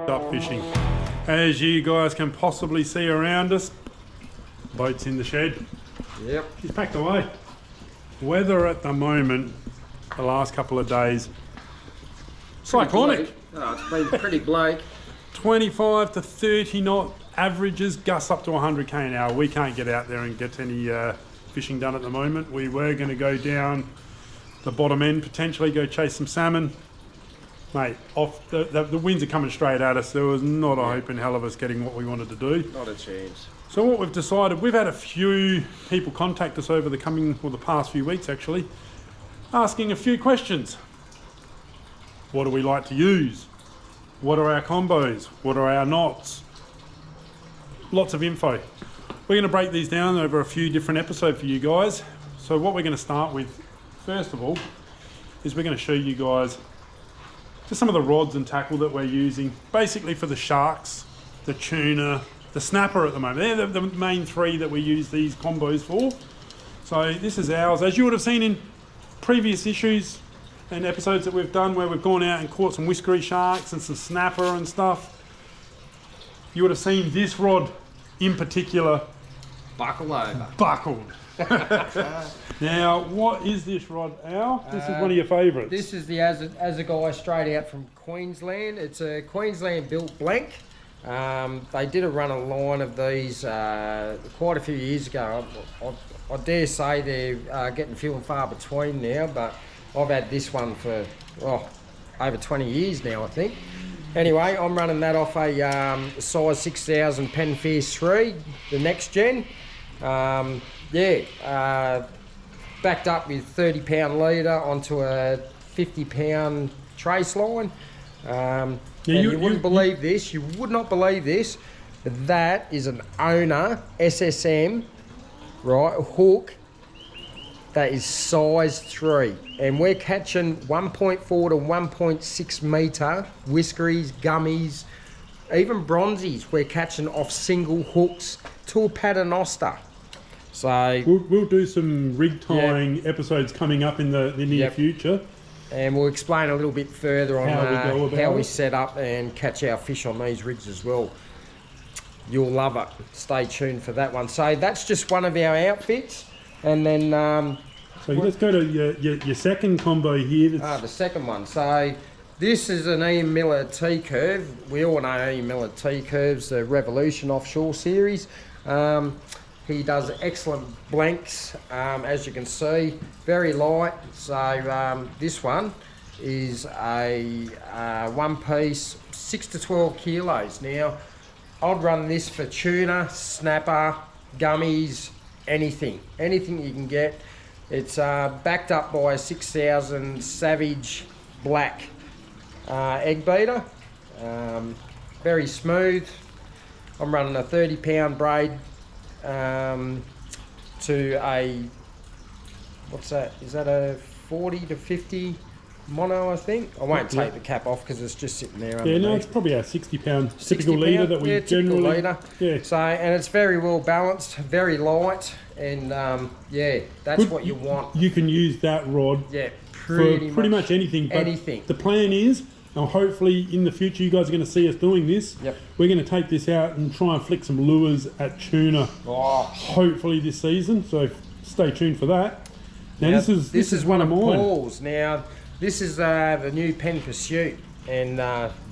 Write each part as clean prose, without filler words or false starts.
up fishing. As you guys can possibly see around us, boat's in the shed. Yep. She's packed away. Weather at the moment, the last couple of days, cyclonic. Oh, it's been pretty bleak. 25 to 30 knot averages, gusts up to 100k an hour. We can't get out there and get any fishing done at the moment. We were going to go down the bottom end, potentially go chase some salmon. Mate, off the winds are coming straight at us. There was not a hope in hell of us getting what we wanted to do. Not a chance. So what we've decided, we've had a few people contact us over the past few weeks actually, asking a few questions. What do we like to use? What are our combos? What are our knots? Lots of info. We're going to break these down over a few different episodes for you guys. So what we're going to start with, first of all, is we're going to show you guys just some of the rods and tackle that we're using, basically for the sharks, the tuna, the snapper at the moment. They're the main three that we use these combos for. So this is ours. As you would have seen in previous issues and episodes that we've done where we've gone out and caught some whiskery sharks and some snapper and stuff, you would have seen this rod in particular Buckle over. buckled. Now, what is this rod, Al? This is one of your favourites. This is the Assegai straight out from Queensland. It's a Queensland built blank. They did a run a line of these quite a few years ago. I dare say they're getting few and far between now, but I've had this one for over 20 years now, I think. Anyway, I'm running that off a size 6000 Penfish 3, the next gen. Backed up with 30-pound leader onto a 50-pound trace line. You wouldn't believe this. You would not believe this. That is an owner SSM, right? Hook. That is size 3, and we're catching 1.4 to 1.6 metre whiskeries, gummies, even bronzies. We're catching off single hooks to a paternoster. So we'll do some rig tying episodes coming up in the near future, and we'll explain a little bit further on how we it. set up and catch our fish on these rigs as well. You'll love it. Stay tuned for that one. So that's just one of our outfits. And then so let's go to your second combo here. The second one. So this is an Ian Miller T-curve. We all know Ian Miller T-curves, the Revolution offshore series. He does excellent blanks, as you can see, very light. So this one is a one piece, 6 to 12 kilos. Now I'd run this for tuna, snapper, gummies, anything you can get. It's backed up by a 6000 Savage Black egg beater, very smooth. I'm running a 30-pound braid to a, what's that, is that a 40 to 50 mono, I think? I won't take the cap off because it's just sitting there underneath. Yeah, no, it's probably a 60-pound typical leader that we generally... leader. Yeah. So, and it's very well balanced, very light, and that's what you want. You can use that rod for pretty much anything. But the plan is, and hopefully in the future you guys are going to see us doing this, we're going to take this out and try and flick some lures at tuna, hopefully this season, so stay tuned for that. Now this is one of mine. Paul's. Now this is the new Pen Pursuit, and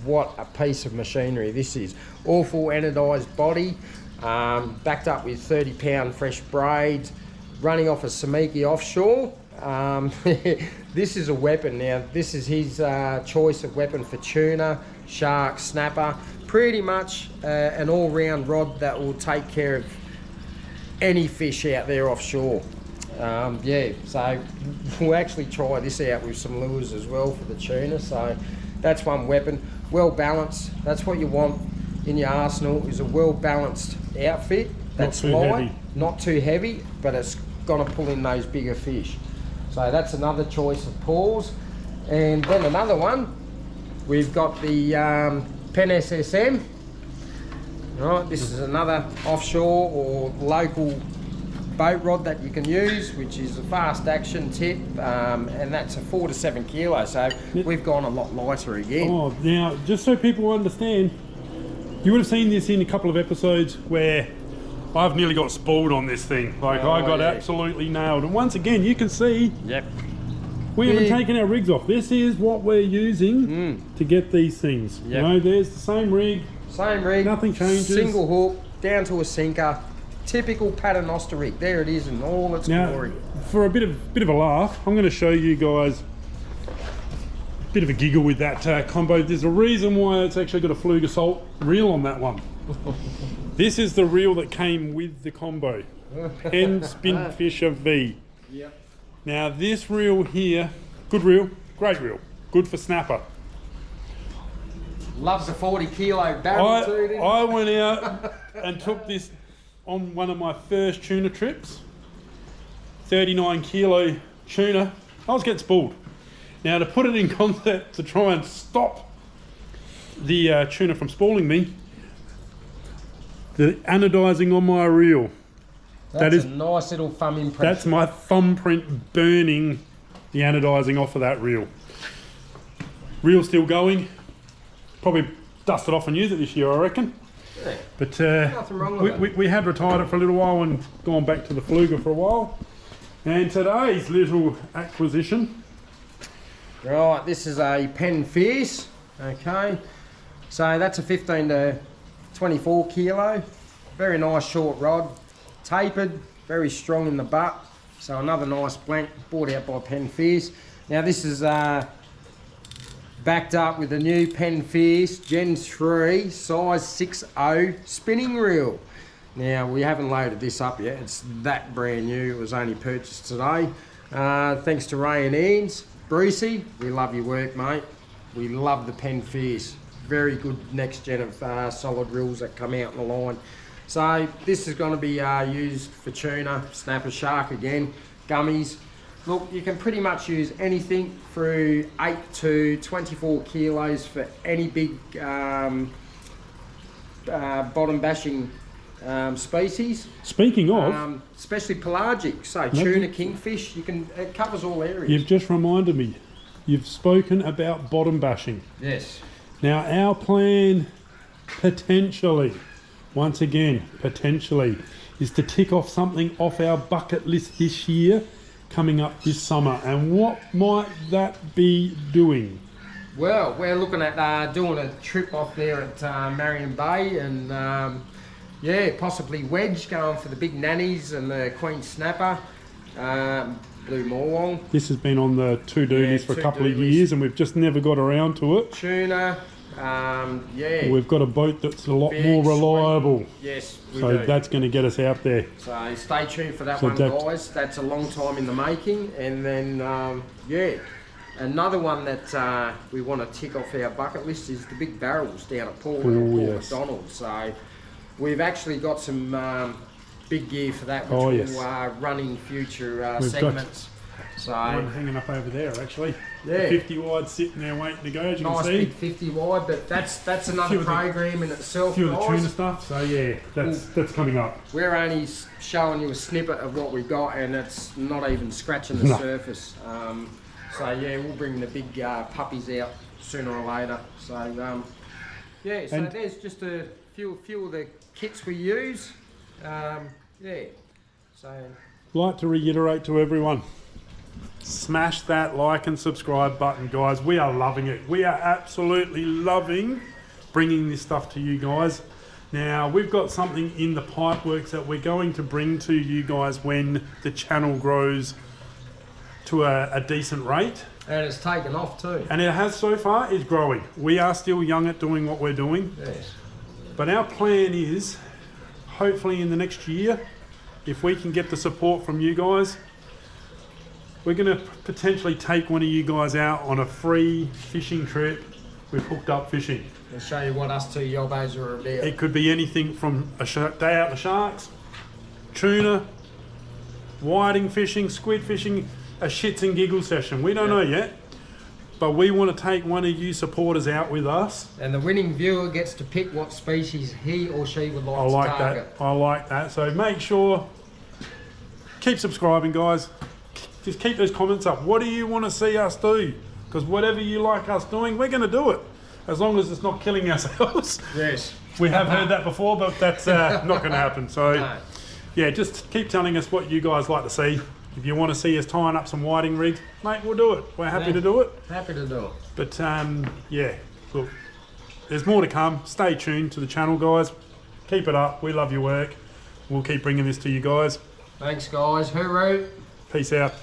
what a piece of machinery this is. All full anodised body, backed up with 30-pound fresh braids, running off a Samiki offshore. This is a weapon. Now this is his choice of weapon for tuna, shark, snapper. Pretty much an all-round rod that will take care of any fish out there offshore. So we'll actually try this out with some lures as well for the tuna. So that's one weapon, well balanced. That's what you want in your arsenal, is a well balanced outfit that's light, not too heavy, but it's gonna pull in those bigger fish. So that's another choice of Paul's. And then another one, we've got the Pen SSM. Right, this is another offshore or local boat rod that you can use, which is a fast action tip, and that's a 4 to 7 kilos. So we've gone a lot lighter again. Oh, now just so people understand, you would have seen this in a couple of episodes where I've nearly got spoiled on this thing. Like I got absolutely nailed. And once again, you can see we haven't taken our rigs off. This is what we're using to get these things. You know, there's the same rig. Same rig. Nothing changes. Single hook, down to a sinker. Typical paternoster rig. There it is in all its glory. For a bit of a laugh, I'm going to show you guys a bit of a giggle with that combo. There's a reason why it's actually got a Fluke Assault reel on that one. This is the reel that came with the combo. Penn Spinfisher V. Yep. Now this reel here, good reel, great reel, good for snapper. Loves a 40 kilo barrel too. I went out and took this on one of my first tuna trips. 39 kilo tuna. I was getting spooled. Now to put it in concept, to try and stop the tuna from spooling me, the anodizing on my reel. That's a nice little thumb impression. That's my thumbprint burning the anodizing off of that reel. Reel still going. Probably dust it off and use it this year, I reckon. Yeah. But nothing wrong with it. We had retired it for a little while and gone back to the Fluger for a while. And today's little acquisition. Right, this is a Penn Fierce. Okay, so that's a 15 to 24 kilo. Very nice short rod. Tapered, very strong in the butt. So another nice blank brought out by Penn Fierce. Now this is backed up with a new Penn Fierce Gen 3 size 6.0 spinning reel. Now we haven't loaded this up yet. It's that brand new. It was only purchased today. Thanks to Ray and Ian's. Brucey, we love your work, mate. We love the Penn Fierce. Very good next gen of solid reels that come out in the line. So this is going to be used for tuna, snapper, shark again, gummies. Look, you can pretty much use anything through 8 to 24 kilos for any big bottom bashing species. Speaking of, especially pelagic, so tuna, kingfish, it covers all areas. You've just reminded me, you've spoken about bottom bashing. Yes. Now our plan, potentially, once again, potentially, is to tick off something off our bucket list this year, coming up this summer. And what might that be doing? Well, we're looking at doing a trip off there at Marion Bay and yeah, possibly wedge, going for the big nannies and the queen snapper, blue morlong. This has been on the to-do list for a couple of years and we've just never got around to it. Tuna, yeah. We've got a boat that's a lot more reliable. Sweet. Yes, we so do. That's going to get us out there. So stay tuned for that one, guys. That's a long time in the making. And then, yeah, another one that we want to tick off our bucket list is the big barrels down at Port McDonald. So we've actually got some big gear for that, which will run in future segments. So one hanging up over there, actually. Yeah. 50 wide sitting there waiting to go, as you nice can see. Big 50 wide, but that's another program in itself. A few of the tuna stuff, so yeah, that's coming up. We're only showing you a snippet of what we've got, and it's not even scratching the surface. So yeah, we'll bring the big puppies out sooner or later. So yeah, so there's just a few of the kits we use. Yeah, so like to reiterate to everyone, smash that like and subscribe button, guys. We are loving it. We are absolutely loving bringing this stuff to you guys. Now, we've got something in the pipeworks that we're going to bring to you guys when the channel grows to a decent rate. And it's taken off too. And it has so far, it's growing. We are still young at doing what we're doing. Yes. But our plan is, hopefully in the next year, if we can get the support from you guys, we're going to potentially take one of you guys out on a free fishing trip with hooked up fishing. I'll show you what us two yobbos are about. It could be anything from a day out the sharks, tuna, whiting fishing, squid fishing, a shits and giggles session. We don't know yet, but we want to take one of you supporters out with us. And the winning viewer gets to pick what species he or she would like to target. I like that. So make sure keep subscribing, guys. Just keep those comments up. What do you want to see us do? Because whatever you like us doing, we're going to do it. As long as it's not killing ourselves. Yes. We have heard that before, but that's not going to happen. So, No. yeah, just keep telling us what you guys like to see. If you want to see us tying up some whiting rigs, mate, we'll do it. We're happy to do it. Happy to do it. But, yeah, look, there's more to come. Stay tuned to the channel, guys. Keep it up. We love your work. We'll keep bringing this to you guys. Thanks, guys. Hooroo. Peace out.